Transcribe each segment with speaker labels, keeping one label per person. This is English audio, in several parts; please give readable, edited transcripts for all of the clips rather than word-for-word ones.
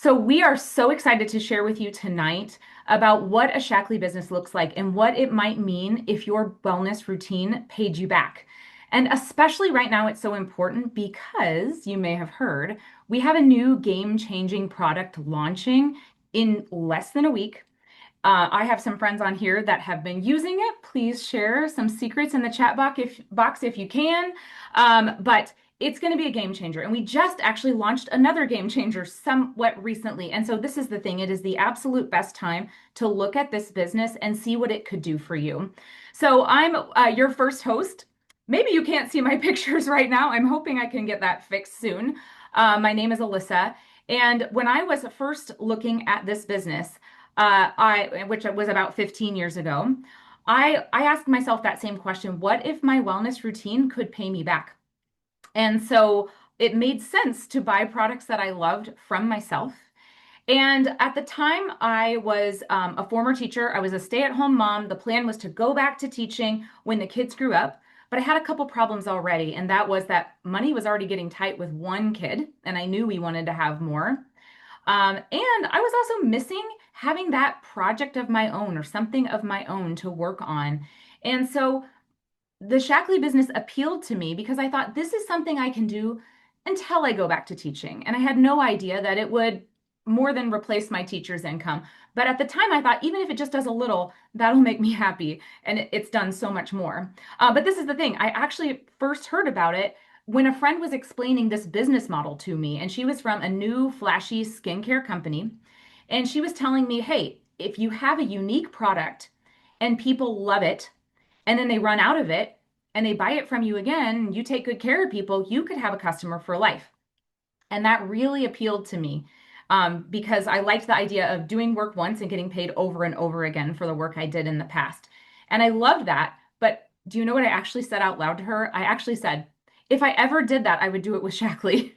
Speaker 1: So we are so excited to share with you tonight about what a Shackley business looks like and what it might mean if your wellness routine paid you back. And especially right now, it's so important because you may have heard we have a new game-changing product launching in less than a week. I have some friends on here that have been using it. Please share some secrets in the chat box if you can. But it's going to be a game changer. And we just actually launched another game changer somewhat recently. And so this is the thing. It is the absolute best time to look at this business and see what it could do for you. So I'm your first host. Maybe you can't see my pictures right now. I'm hoping I can get that fixed soon. My name is Alyssa. And when I was first looking at this business, which was about 15 years ago, I asked myself that same question. What if my wellness routine could pay me back? And so it made sense to buy products that I loved from myself. And at the time, I was a former teacher. I was a stay-at-home mom. The plan was to go back to teaching when the kids grew up. But I had a couple problems already, and that was that money was already getting tight with one kid, and I knew we wanted to have more. And I was also missing having that project of my own or something of my own to work on. And so the Shackley business appealed to me because I thought this is something I can do until I go back to teaching. And I had no idea that it would more than replace my teacher's income. But at the time, I thought even if it just does a little, that'll make me happy. And it's done so much more. But this is the thing. I actually first heard about it when a friend was explaining this business model to me. And she was from a new flashy skincare company. And she was telling me, hey, if you have a unique product and people love it, and then they run out of it and they buy it from you again, and you take good care of people, you could have a customer for life. And that really appealed to me because I liked the idea of doing work once and getting paid over and over again for the work I did in the past. And I loved that. But do you know what I actually said out loud to her? I actually said, if I ever did that, I would do it with Shackley.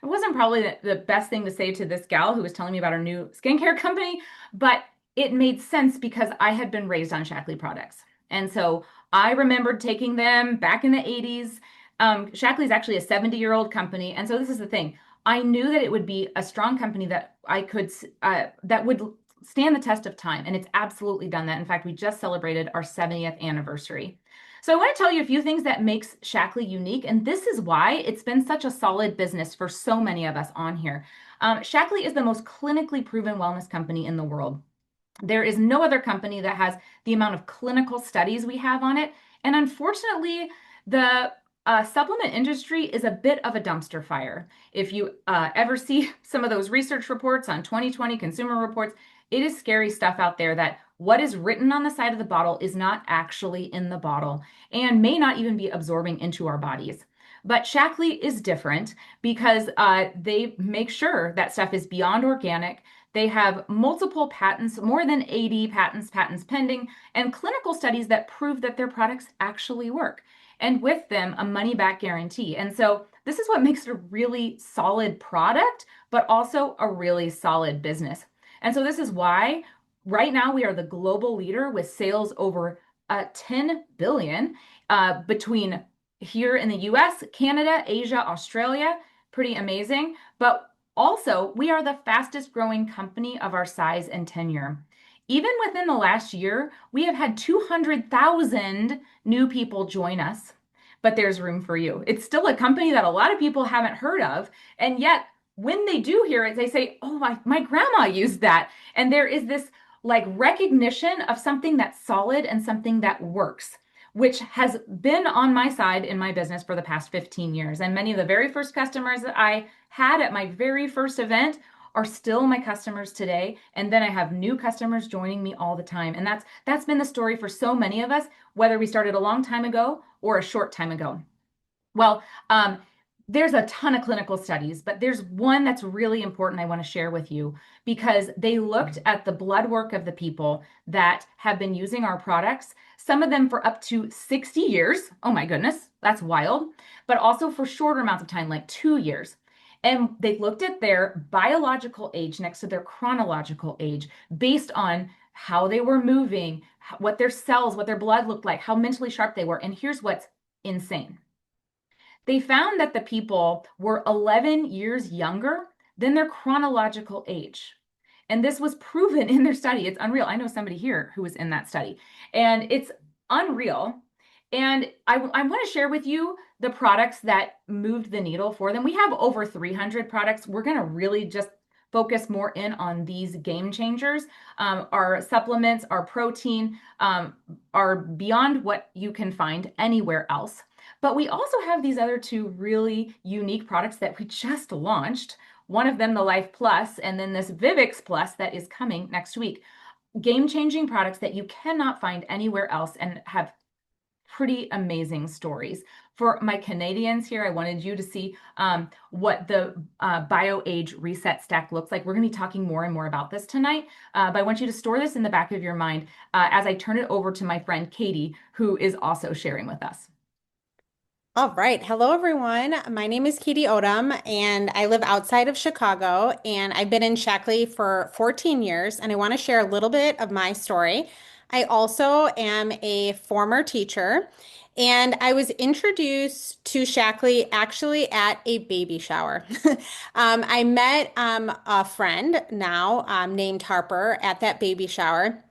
Speaker 1: It wasn't probably the best thing to say to this gal who was telling me about her new skincare company, but it made sense because I had been raised on Shackley products. And so I remembered taking them back in the 80s. Shackley is actually a 70-year-old company. And so this is the thing. I knew that it would be a strong company that that would stand the test of time. And it's absolutely done that. In fact, we just celebrated our 70th anniversary. So I want to tell you a few things that makes Shackley unique, and this is why it's been such a solid business for so many of us on here. Shackley is the most clinically proven wellness company in the world. There is no other company that has the amount of clinical studies we have on it, and unfortunately, the supplement industry is a bit of a dumpster fire. If you ever see some of those research reports on 2020 Consumer Reports, it is scary stuff out there that what is written on the side of the bottle is not actually in the bottle and may not even be absorbing into our bodies. But Shackley is different because they make sure that stuff is beyond organic. They have multiple patents, more than 80 patents pending, and clinical studies that prove that their products actually work. And with them, a money back guarantee. And so this is what makes it a really solid product, but also a really solid business. And so this is why right now we are the global leader with sales over 10 billion between here in the US, Canada, Asia, Australia. Pretty amazing. But also, we are the fastest growing company of our size and tenure. Even within the last year, we have had 200,000 new people join us, but there's room for you. It's still a company that a lot of people haven't heard of, and yet when they do hear it, they say, oh, my grandma used that. And there is this like recognition of something that's solid and something that works, which has been on my side in my business for the past 15 years. And many of the very first customers that I had at my very first event are still my customers today. And then I have new customers joining me all the time. And that's been the story for so many of us, whether we started a long time ago or a short time ago. Well, there's a ton of clinical studies, but there's one that's really important I want to share with you because they looked at the blood work of the people that have been using our products, some of them for up to 60 years. Oh my goodness, that's wild. But also for shorter amounts of time, like 2 years. And they looked at their biological age next to their chronological age based on how they were moving, what their cells, what their blood looked like, how mentally sharp they were. And here's what's insane. They found that the people were 11 years younger then their chronological age. And this was proven in their study. It's unreal. I know somebody here who was in that study, and it's unreal. And I want to share with you the products that moved the needle for them. We have over 300 products. We're going to really just focus more in on these game changers. Our supplements, our protein are beyond what you can find anywhere else. But we also have these other two really unique products that we just launched. One of them, the Life Plus, and then this Vivix Plus that is coming next week. Game-changing products that you cannot find anywhere else and have pretty amazing stories. For my Canadians here, I wanted you to see what the BioAge Reset Stack looks like. We're going to be talking more and more about this tonight, but I want you to store this in the back of your mind as I turn it over to my friend Katie, who is also sharing with us.
Speaker 2: All right. Hello, everyone. My name is Katie Odom, and I live outside of Chicago, and I've been in Shaklee for 14 years, and I want to share a little bit of my story. I also am a former teacher, and I was introduced to Shaklee actually at a baby shower. I met a friend now named Harper at that baby shower.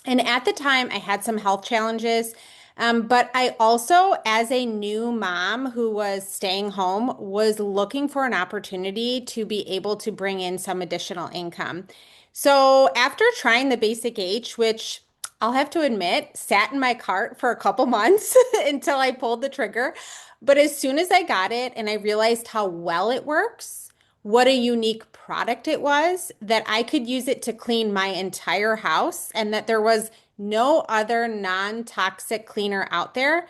Speaker 2: And at the time, I had some health challenges. But I also, as a new mom who was staying home, was looking for an opportunity to be able to bring in some additional income. So after trying the Basic H, which I'll have to admit, sat in my cart for a couple months until I pulled the trigger. But as soon as I got it and I realized how well it works, what a unique product it was, that I could use it to clean my entire house and that there was no other non-toxic cleaner out there,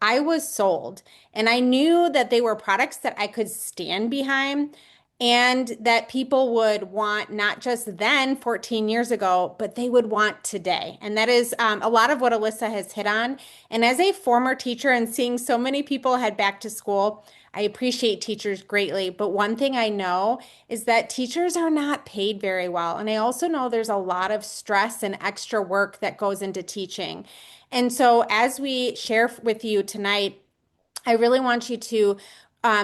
Speaker 2: I was sold. And I knew that they were products that I could stand behind and that people would want not just then, 14 years ago, but they would want today. And that is a lot of what Alyssa has hit on. And as a former teacher and seeing so many people head back to school, I appreciate teachers greatly, but one thing I know is that teachers are not paid very well. And I also know there's a lot of stress and extra work that goes into teaching. And so, as we share with you tonight, I really want you to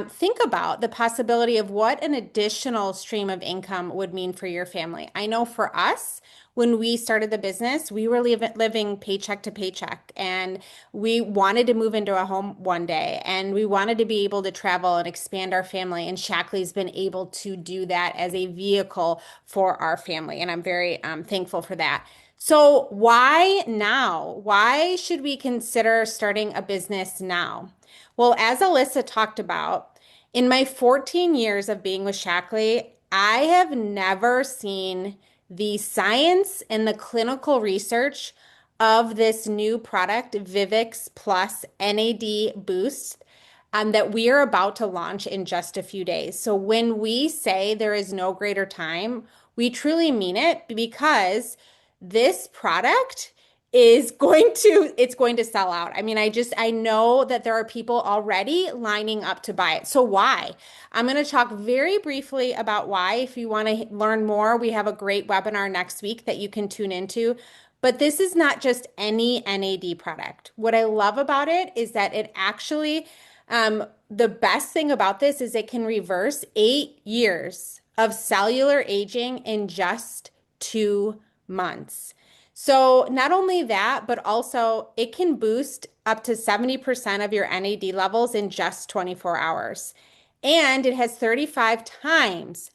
Speaker 2: think about the possibility of what an additional stream of income would mean for your family. I know for us, when we started the business, we were living paycheck to paycheck, and we wanted to move into a home one day, and we wanted to be able to travel and expand our family. And Shaklee's been able to do that as a vehicle for our family, and I'm very thankful for that. So, why now? Why should we consider starting a business now? Well, as Alyssa talked about, in my 14 years of being with Shaklee, I have never seen the science and the clinical research of this new product, Vivix Plus NAD Boost, that we are about to launch in just a few days. So when we say there is no greater time, we truly mean it because this product is going to sell out. I mean, I know that there are people already lining up to buy it. So why? I'm going to talk very briefly about why. If you want to learn more, we have a great webinar next week that you can tune into. But this is not just any NAD product. What I love about it is that it actually, the best thing about this is it can reverse 8 years of cellular aging in just 2 months. So not only that, but also it can boost up to 70% of your NAD levels in just 24 hours. And it has 35 times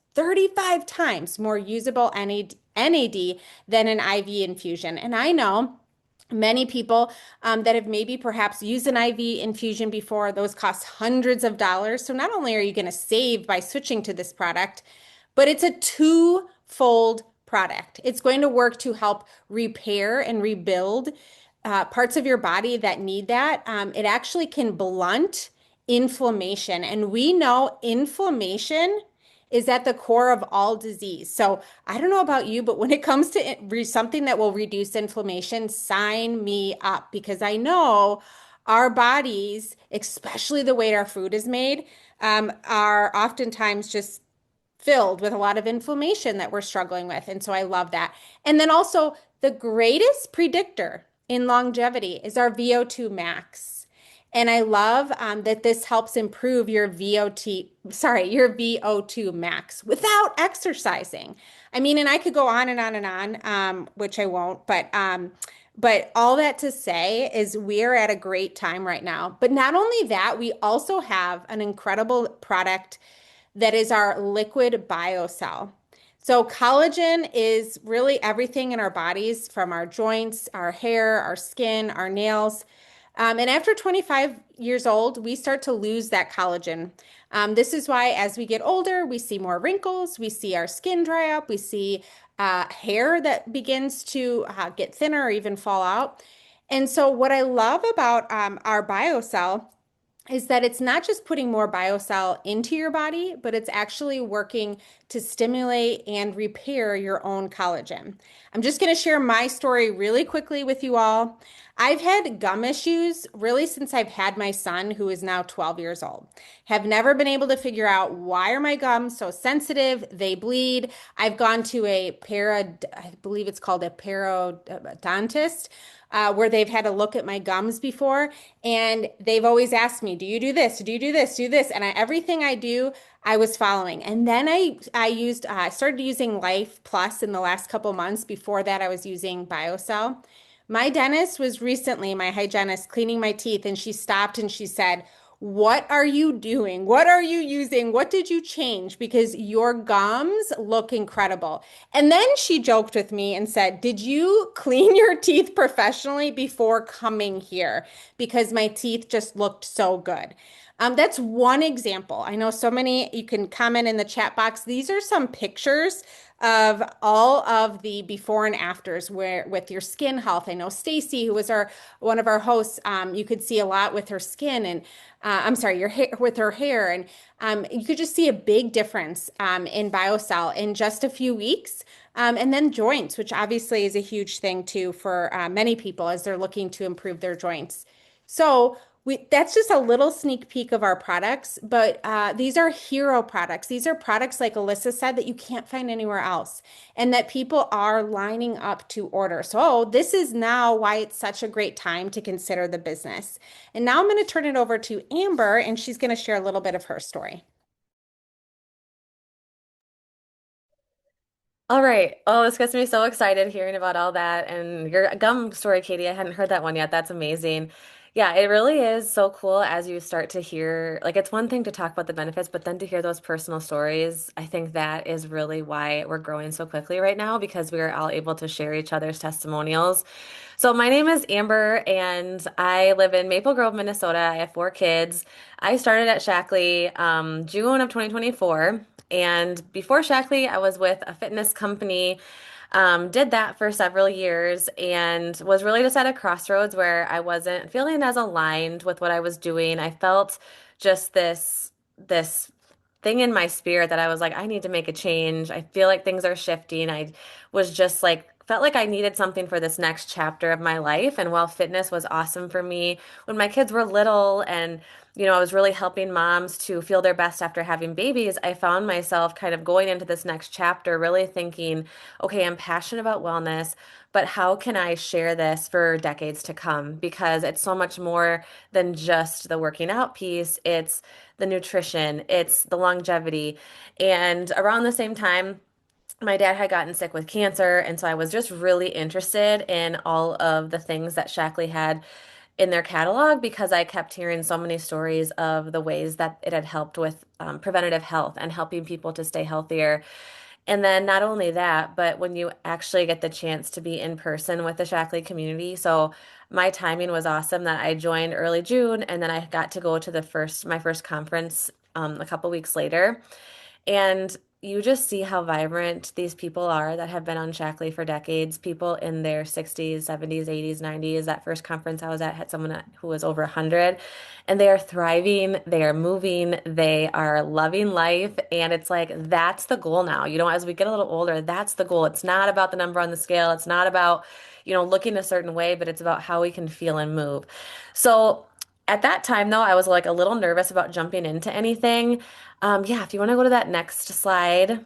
Speaker 2: more usable NAD than an IV infusion. And I know many people that have maybe perhaps used an IV infusion before, those cost hundreds of dollars. So not only are you going to save by switching to this product, but it's a two-fold product. It's going to work to help repair and rebuild parts of your body that need that. It actually can blunt inflammation. And we know inflammation is at the core of all disease. So I don't know about you, but when it comes to something that will reduce inflammation, sign me up because I know our bodies, especially the way our food is made, are oftentimes just filled with a lot of inflammation that we're struggling with. And so I love that. And then also, the greatest predictor in longevity is our VO2 max. And I love that this helps improve your your VO2 max without exercising. I mean, and I could go on and on and on, which I won't, but all that to say is we're at a great time right now. But not only that, we also have an incredible product that is our liquid biocell. So collagen is really everything in our bodies, from our joints, our hair, our skin, our nails. And after 25 years old, we start to lose that collagen. This is why, as we get older, we see more wrinkles, we see our skin dry up, we see hair that begins to get thinner or even fall out. And so, what I love about our BioCell is that it's not just putting more biocell into your body, but it's actually working to stimulate and repair your own collagen. I'm just going to share my story really quickly with you all. I've had gum issues really since I've had my son, who is now 12 years old. Have never been able to figure out why are my gums so sensitive? They bleed. I've gone to I believe it's called a periodontist, where they've had a look at my gums before, and they've always asked me, "Do you do this? Do you do this? Do this?" And everything I do, I was following. And then I started using Life Plus in the last couple months. Before that, I was using BioCell. My dentist was recently, my hygienist, cleaning my teeth, and she stopped and she said, "What are you doing? What are you using? What did you change? Because your gums look incredible." And then she joked with me and said, "Did you clean your teeth professionally before coming here? Because my teeth just looked so good." That's one example. I know so many, you can comment in the chat box. These are some pictures of all of the before and afters where with your skin health. I know Stacy, who was our one of our hosts, you could see a lot with her skin and I'm sorry, your hair with her hair, and you could just see a big difference in BioCell in just a few weeks. And then joints, which obviously is a huge thing too for many people as they're looking to improve their joints. So that's just a little sneak peek of our products, but these are hero products. These are products, like Alyssa said, that you can't find anywhere else and that people are lining up to order. So this is now why it's such a great time to consider the business. And now I'm going to turn it over to Amber, and she's going to share a little bit of her story.
Speaker 3: All right. Oh, this gets me so excited hearing about all that. And your gum story, Katie, I hadn't heard that one yet. That's amazing. Yeah, it really is so cool as you start to hear, like, it's one thing to talk about the benefits, but then to hear those personal stories, I think that is really why we're growing so quickly right now because we are all able to share each other's testimonials. So, my name is Amber, and I live in Maple Grove, Minnesota. I have four kids. I started at Shackley June of 2024. And before Shackley, I was with a fitness company, did that for several years, and was really just at a crossroads where I wasn't feeling as aligned with what I was doing. I felt just this thing in my spirit that I was like, I need to make a change. I feel like things are shifting. I was just like, felt like I needed something for this next chapter of my life. And while fitness was awesome for me when my kids were little and I was really helping moms to feel their best after having babies. I found myself kind of going into this next chapter, really thinking, okay, I'm passionate about wellness, but how can I share this for decades to come? Because it's so much more than just the working out piece. It's the nutrition, it's the longevity. And around the same time, my dad had gotten sick with cancer, and so I was just really interested in all of the things that Shackley had in their catalog because I kept hearing so many stories of the ways that it had helped with preventative health and helping people to stay healthier. And then not only that, but when you actually get the chance to be in person with the Shackley community. So my timing was awesome that I joined early June and then I got to go to my first conference a couple weeks later. And you just see how vibrant these people are that have been on Shackley for decades. People in their 60s, 70s, 80s, 90s. That first conference I was at had someone who was over 100, and they are thriving, they are moving, they are loving life. And it's like, that's the goal now. As we get a little older, that's the goal. It's not about the number on the scale. It's not about, looking a certain way, but it's about how we can feel and move. So, at that time, though, I was like a little nervous about jumping into anything. Yeah, if you want to go to that next slide.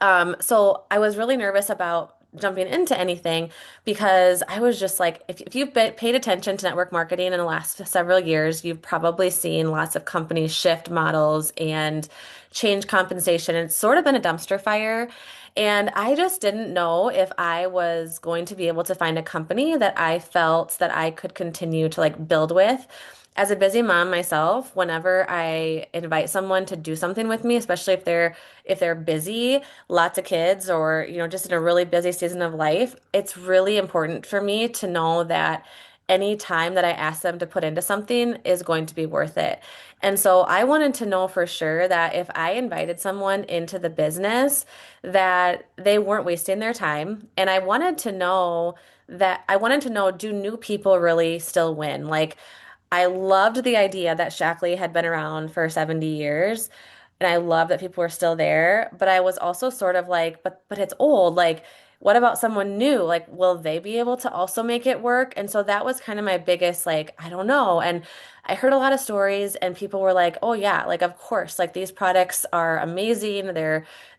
Speaker 3: So I was really nervous about jumping into anything because I was just like, if you've paid attention to network marketing in the last several years, you've probably seen lots of companies shift models and change compensation. It's sort of been a dumpster fire. And I just didn't know if I was going to be able to find a company that I felt that I could continue to like build with. As a busy mom myself, whenever I invite someone to do something with me, especially if they're busy, lots of kids, or just in a really busy season of life, it's really important for me to know that any time that I ask them to put into something is going to be worth it. And so I wanted to know for sure that if I invited someone into the business, that they weren't wasting their time. And I wanted to know, do new people really still win? Like, I loved the idea that Shackley had been around for 70 years, and I love that people were still there, but I was also sort of like, but it's old. Like, what about someone new? Like, will they be able to also make it work? And so that was kind of my biggest, like, I don't know. And I heard a lot of stories, and people were like, "Oh yeah, like of course, like these products are amazing.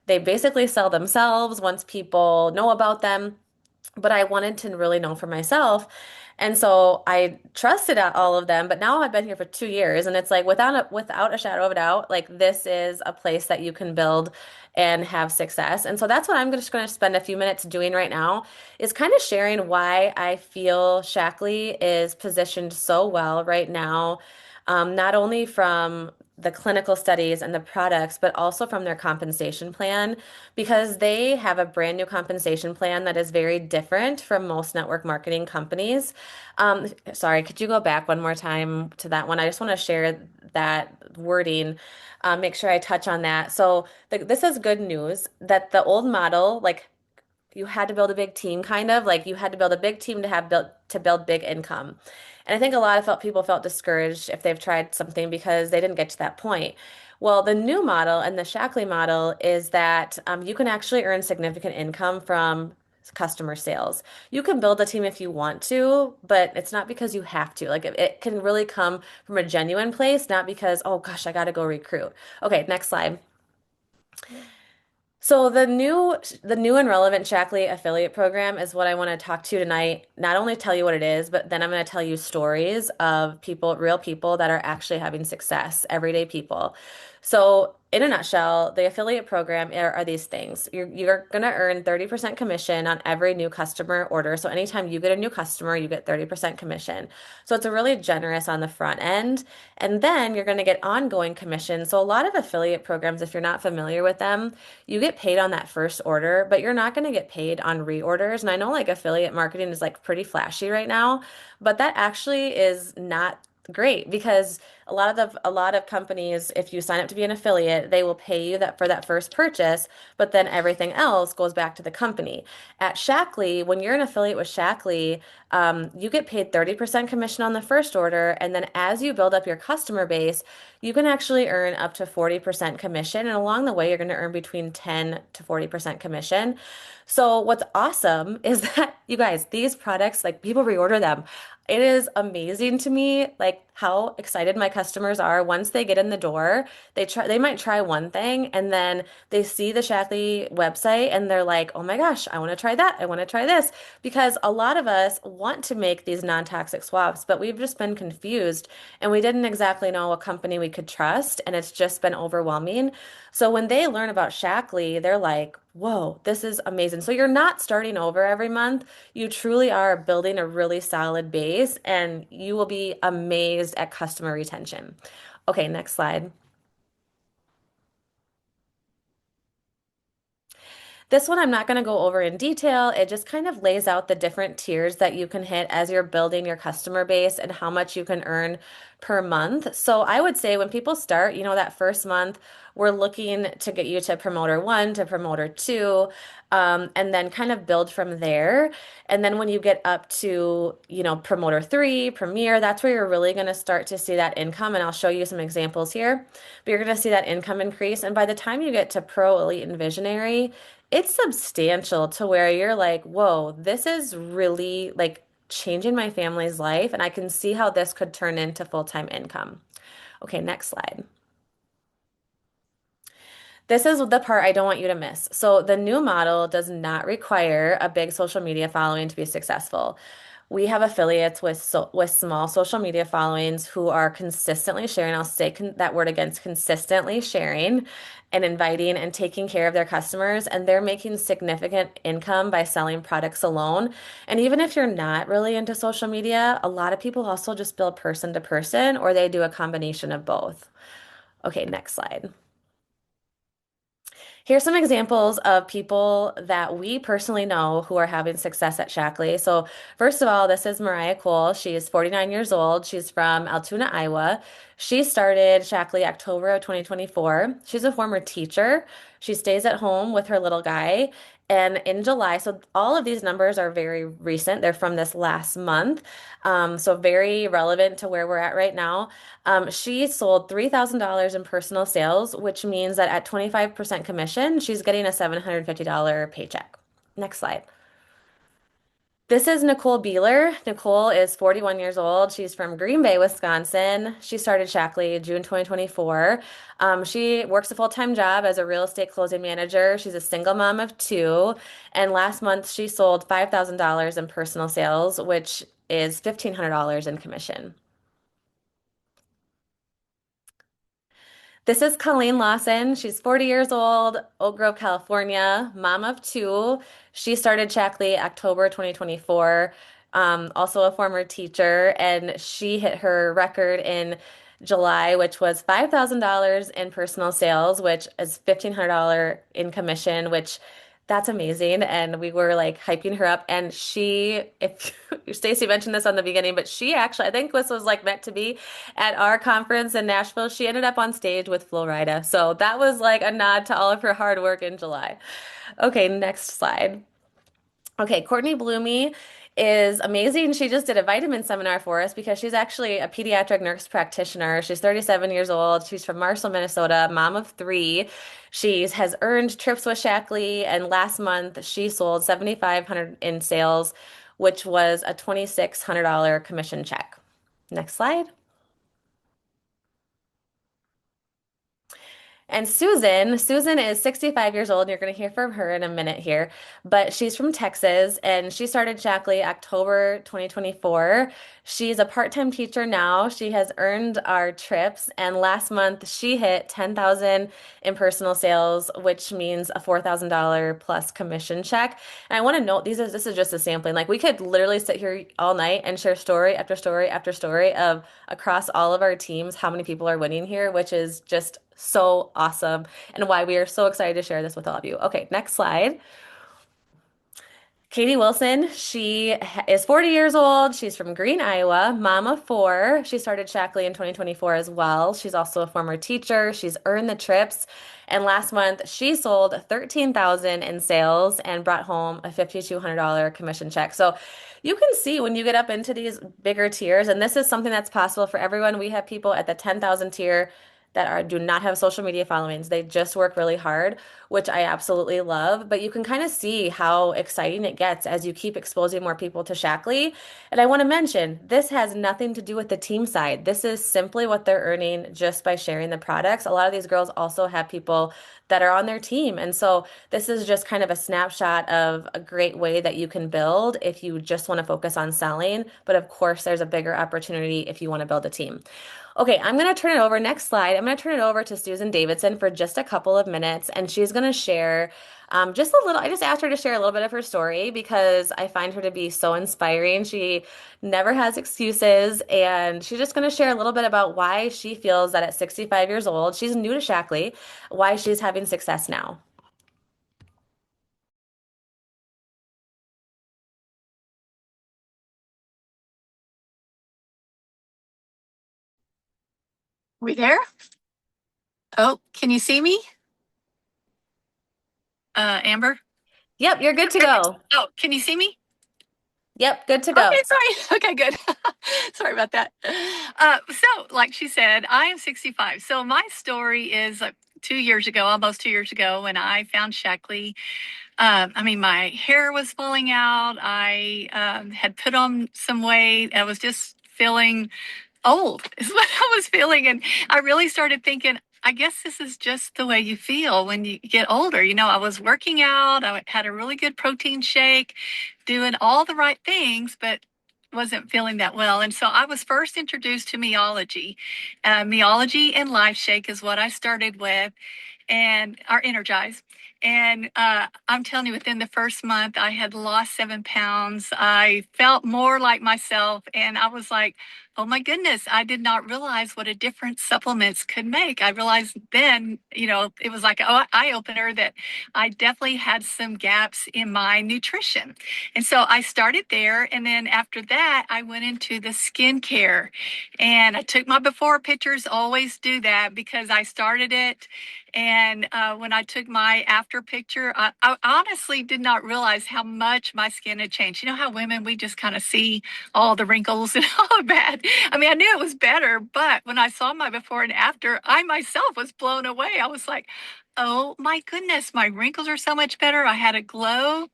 Speaker 3: They basically sell themselves once people know about them." But I wanted to really know for myself. And so I trusted all of them, but now I've been here for 2 years, and it's like without a shadow of a doubt, like this is a place that you can build and have success. And so that's what I'm just going to spend a few minutes doing right now, is kind of sharing why I feel Shackley is positioned so well right now, not only from the clinical studies and the products, but also from their compensation plan, because they have a brand new compensation plan that is very different from most network marketing companies. Sorry, could you go back one more time to that one? I just want to share that wording, make sure I touch on that. So this is good news that the old model, like you had to build a big team, kind of like you had to build a big team to build big income. And I think a lot of people felt discouraged if they've tried something because they didn't get to that point. Well, the new model and the Shackley model is that you can actually earn significant income from customer sales. You can build a team if you want to, but it's not because you have to. Like it can really come from a genuine place, not because, oh gosh, I got to go recruit. Okay, next slide. So the new and relevant Shackley affiliate program is what I want to talk to you tonight. Not only tell you what it is, but then I'm going to tell you stories of people, real people that are actually having success, everyday people. So in a nutshell, the affiliate program are these things. You're going to earn 30% commission on every new customer order. So anytime you get a new customer, you get 30% commission. So it's a really generous on the front end. And then you're going to get ongoing commission. So a lot of affiliate programs, if you're not familiar with them, you get paid on that first order, but you're not going to get paid on reorders. And I know like affiliate marketing is like pretty flashy right now, but that actually is not great because a lot of companies, if you sign up to be an affiliate, they will pay you that for that first purchase, but then everything else goes back to the company. At Shackley, when you're an affiliate with Shackley, you get paid 30% commission on the first order, and then as you build up your customer base, you can actually earn up to 40% commission. And along the way, you're going to earn between 10 to 40% commission. So what's awesome is that you guys, these products, like people reorder them. It is amazing to me, like how excited my customers are once they get in the door. They might try one thing and then they see the Shackley website and they're like, oh my gosh, I want to try that. I want to try this. Because a lot of us want to make these non-toxic swaps, but we've just been confused and we didn't exactly know what company we could trust. And it's just been overwhelming. So when they learn about Shackley, they're like, whoa, this is amazing. So you're not starting over every month. You truly are building a really solid base and you will be amazed at customer retention. Okay, next slide. This one I'm not going to go over in detail. It just kind of lays out the different tiers that you can hit as you're building your customer base and how much you can earn per month. So I would say when people start, that first month, we're looking to get you to promoter one to promoter two, and then kind of build from there. And then when you get up to, promoter three, premier, that's where you're really going to start to see that income. And I'll show you some examples here, but you're going to see that income increase. And by the time you get to pro, elite, and visionary, it's substantial to where you're like, whoa, this is really like changing my family's life, and I can see how this could turn into full-time income. Okay, next slide. This is the part I don't want you to miss. So, the new model does not require a big social media following to be successful. We have affiliates with small social media followings who are consistently sharing. I'll say that word again, consistently sharing and inviting and taking care of their customers, and they're making significant income by selling products alone. And even if you're not really into social media, a lot of people also just build person to person, or they do a combination of both. Okay, next slide. Here's some examples of people that we personally know who are having success at Shackley. So, first of all, this is Mariah Cole. She is 49 years old. She's from Altoona, Iowa. She started Shackley October of 2024. She's a former teacher. She stays at home with her little guy. And in July, so all of these numbers are very recent. They're from this last month. So very relevant to where we're at right now. She sold $3,000 in personal sales, which means that at 25% commission, she's getting a $750 paycheck. Next slide. This is Nicole Beeler. Nicole is 41 years old. She's from Green Bay, Wisconsin. She started Shackley June 2024. She works a full-time job as a real estate closing manager. She's a single mom of two. And last month, she sold $5,000 in personal sales, which is $1,500 in commission. This is Colleen Lawson. She's 40 years old, Oak Grove, California, mom of two. She started Shackley October 2024, also a former teacher, and she hit her record in July, which was $5,000 in personal sales, which is $1,500 in commission, which that's amazing. And we were like hyping her up. And she, if Stacy mentioned this on the beginning, but she actually, I think this was like meant to be at our conference in Nashville. She ended up on stage with Flo Rida. So that was like a nod to all of her hard work in July. Okay, next slide. Okay, Courtney Bloomy is amazing. She just did a vitamin seminar for us because she's actually a pediatric nurse practitioner. She's 37 years old. She's from Marshall, Minnesota, mom of three. She has earned trips with Shackley, and last month she sold 7,500 in sales, which was a $2,600 commission check. Next slide. And Susan is 65 years old, and you're going to hear from her in a minute here. But she's from Texas, and she started Shackley October 2024. She's a part-time teacher now. She has earned our trips, and last month she hit 10,000 in personal sales, which means a $4,000 plus commission check. And I want to note this is just a sampling. Like we could literally sit here all night and share story after story after story of across all of our teams how many people are winning here, which is just so awesome and why we are so excited to share this with all of you. Okay, next slide. Katie Wilson, she is 40 years old. She's from Green, Iowa, mom of four. She started Shackley in 2024 as well. She's also a former teacher. She's earned the trips. And last month, she sold 13,000 in sales and brought home a $5,200 commission check. So you can see when you get up into these bigger tiers, and this is something that's possible for everyone. We have people at the 10,000 tier that are do not have social media followings. They just work really hard, which I absolutely love. But you can kind of see how exciting it gets as you keep exposing more people to Shackley. And I want to mention, this has nothing to do with the team side. This is simply what they're earning just by sharing the products. A lot of these girls also have people that are on their team. And so this is just kind of a snapshot of a great way that you can build if you just want to focus on selling. But of course, there's a bigger opportunity if you want to build a team. Okay, I'm going to turn it over. Next slide. I'm going to turn it over to Susan Davidson for just a couple of minutes, and she's going to share just a little. I just asked her to share a little bit of her story because I find her to be so inspiring. She never has excuses, and she's just going to share a little bit about why she feels that at 65 years old, she's new to Shackley, why she's having success now.
Speaker 4: We there? Oh, can you see me? Amber?
Speaker 3: Yep, you're good to go.
Speaker 4: Oh, can you see me?
Speaker 3: Yep, good to go.
Speaker 4: Okay, sorry. Okay, good. Sorry about that. So, like she said, I am 65. So my story is 2 years ago, almost 2 years ago, when I found Shackley. I mean, my hair was falling out. I had put on some weight. I was just feeling old is what I was feeling. And I really started thinking, I guess this is just the way you feel when you get older. I was working out, I had a really good protein shake, doing all the right things, but wasn't feeling that well. And so I was first introduced to Meology. Meology and Life Shake is what I started with and are energized. And I'm telling you, within the first month, I had lost 7 pounds. I felt more like myself. And I was like, oh my goodness, I did not realize what a difference supplements could make. I realized then, it was like an eye opener that I definitely had some gaps in my nutrition. And so I started there. And then after that, I went into the skincare and I took my before pictures, always do that because I started it. And when I took my after picture, I honestly did not realize how much my skin had changed. You know how women, we just kind of see all the wrinkles and all of that. I mean, I knew it was better, but when I saw my before and after, I myself was blown away. I was like, oh my goodness, my wrinkles are so much better. I had a glow.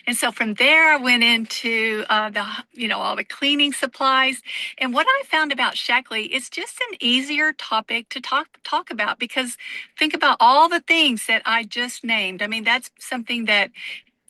Speaker 4: And so from there, I went into all the cleaning supplies. And what I found about Shackley, it's just an easier topic to talk about because think about all the things that I just named. I mean, that's something that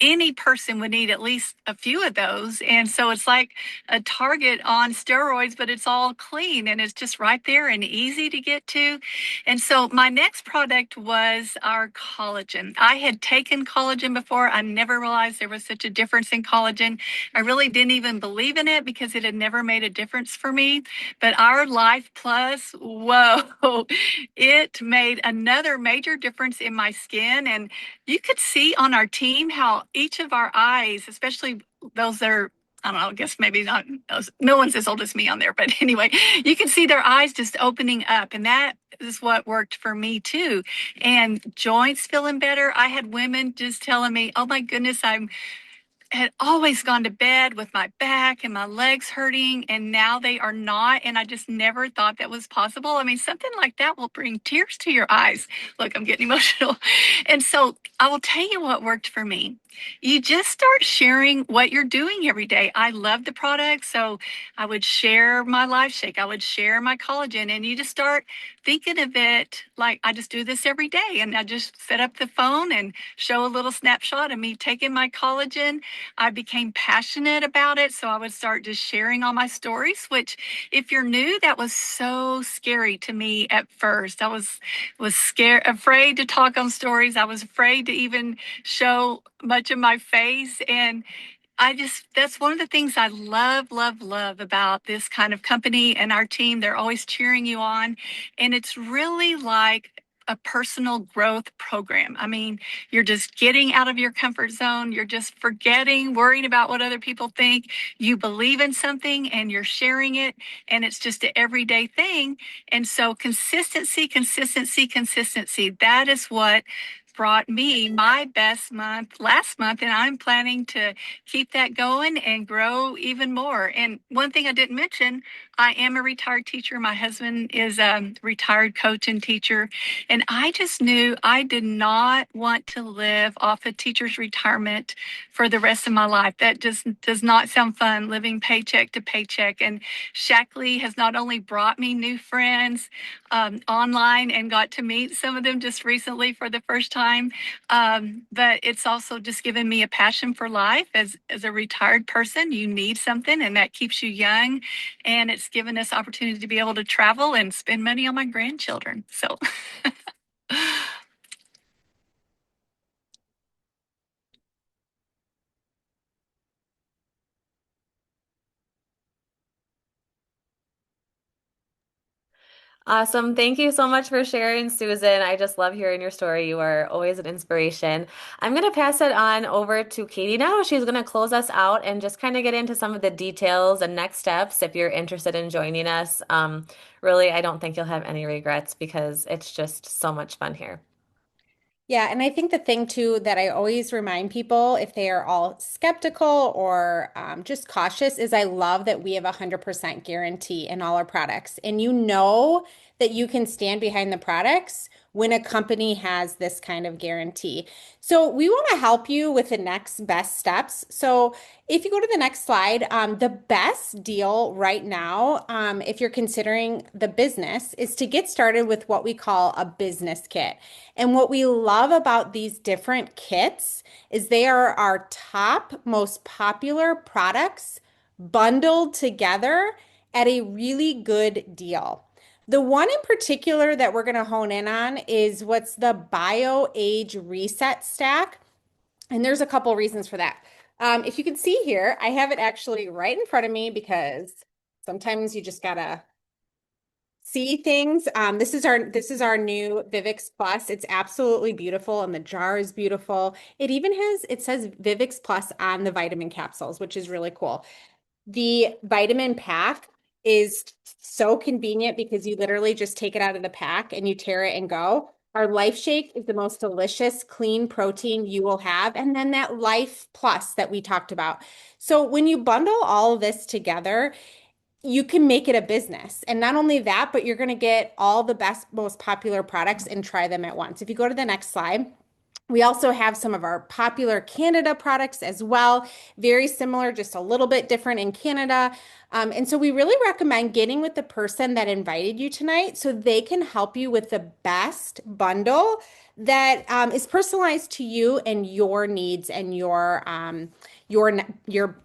Speaker 4: any person would need at least a few of those. And so it's like a Target on steroids, but it's all clean and it's just right there and easy to get to. And so my next product was our collagen. I had taken collagen before. I never realized there was such a difference in collagen. I really didn't even believe in it because it had never made a difference for me. But our Life Plus, whoa, it made another major difference in my skin. And you could see on our team how each of our eyes, especially those that are, I don't know, I guess maybe not those, no one's as old as me on there, but anyway, you can see their eyes just opening up. And that is what worked for me too. And joints feeling better. I had women just telling me, oh my goodness, I'm had always gone to bed with my back and my legs hurting, and now they are not. And I just never thought that was possible. I mean, something like that will bring tears to your eyes. Look, I'm getting emotional. And so I will tell you what worked for me. You just start sharing what you're doing every day. I love the product. So I would share my Life Shake, I would share my collagen, and you just start thinking of it like I just do this every day. And I just set up the phone and show a little snapshot of me taking my collagen. I became passionate about it. So I would start just sharing all my stories, which if you're new, that was so scary to me at first. I was scared, afraid to talk on stories. I was afraid to even show much of my face. And that's one of the things I love, love, love about this kind of company and our team. They're always cheering you on. And it's really like a personal growth program. I mean, you're just getting out of your comfort zone. You're just forgetting, worrying about what other people think. You believe in something and you're sharing it. And it's just an everyday thing. And so consistency, consistency, consistency. That is what brought me my best month last month, and I'm planning to keep that going and grow even more. And one thing I didn't mention, I am a retired teacher. My husband is a retired coach and teacher, and I just knew I did not want to live off a teacher's retirement for the rest of my life. That just does not sound fun, living paycheck to paycheck. And Shackley has not only brought me new friends online and got to meet some of them just recently for the first time. But it's also just given me a passion for life. As a retired person, you need something, and that keeps you young. And it's given us opportunity to be able to travel and spend money on my grandchildren. So
Speaker 3: Awesome. Thank you so much for sharing, Susan. I just love hearing your story. You are always an inspiration. I'm going to pass it on over to Katie now. She's going to close us out and just kind of get into some of the details and next steps if you're interested in joining us. Really, I don't think you'll have any regrets because it's just so much fun here.
Speaker 2: Yeah, and I think the thing too that I always remind people if they are all skeptical or just cautious is I love that we have a 100% guarantee in all our products. And you know that you can stand behind the products when a company has this kind of guarantee. So we want to help you with the next best steps. So if you go to the next slide, the best deal right now, if you're considering the business, is to get started with what we call a business kit. And what we love about these different kits is they are our top, most popular products bundled together at a really good deal. The one in particular that we're going to hone in on is what's the BioAge Reset Stack. And there's a couple reasons for that. If you can see here, I have it actually right in front of me because sometimes you just gotta see things. This is our new Vivix Plus. It's absolutely beautiful, and the jar is beautiful. It says Vivix Plus on the vitamin capsules, which is really cool. The vitamin pack is so convenient because you literally just take it out of the pack and you tear it and go. Our Life Shake is the most delicious, clean protein you will have. And then that Life Plus that we talked about. So when you bundle all of this together, you can make it a business. And not only that, but you're going to get all the best, most popular products and try them at once. If you go to the next slide. We also have some of our popular Canada products as well. Very similar, just a little bit different in Canada. And so we really recommend getting with the person that invited you tonight so they can help you with the best bundle that is personalized to you and your needs and your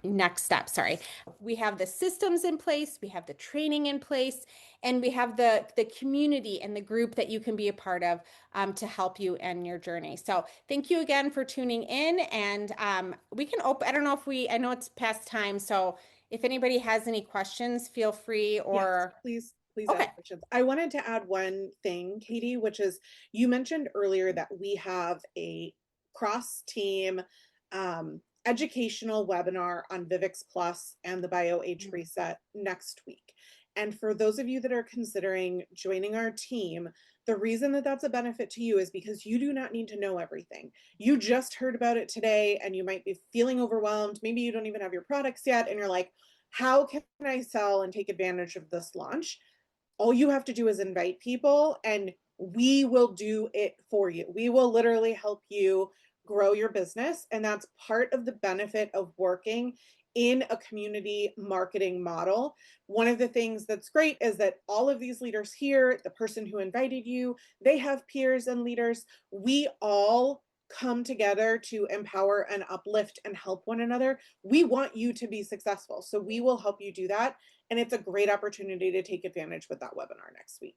Speaker 2: next step. Sorry. We have the systems in place, we have the training in place, and we have the community and the group that you can be a part of to help you in your journey. So thank you again for tuning in, and we can open, I know it's past time, so if anybody has any questions, feel free
Speaker 5: Yes,
Speaker 2: or.
Speaker 5: please
Speaker 2: Okay.
Speaker 5: ask questions. I wanted to add one thing, Katie, which is you mentioned earlier that we have a cross-team educational webinar on Vivix Plus and the BioAge Reset next week. And for those of you that are considering joining our team, the reason that that's a benefit to you is because you do not need to know everything. You just heard about it today and you might be feeling overwhelmed. Maybe you don't even have your products yet and you're like, how can I sell and take advantage of this launch? All you have to do is invite people and we will do it for you. We will literally help you grow your business. And that's part of the benefit of working in a community marketing model. One of the things that's great is that all of these leaders here, the person who invited you, they have peers and leaders. We all come together to empower and uplift and help one another. We want you to be successful. So we will help you do that. And it's a great opportunity to take advantage with that webinar next week.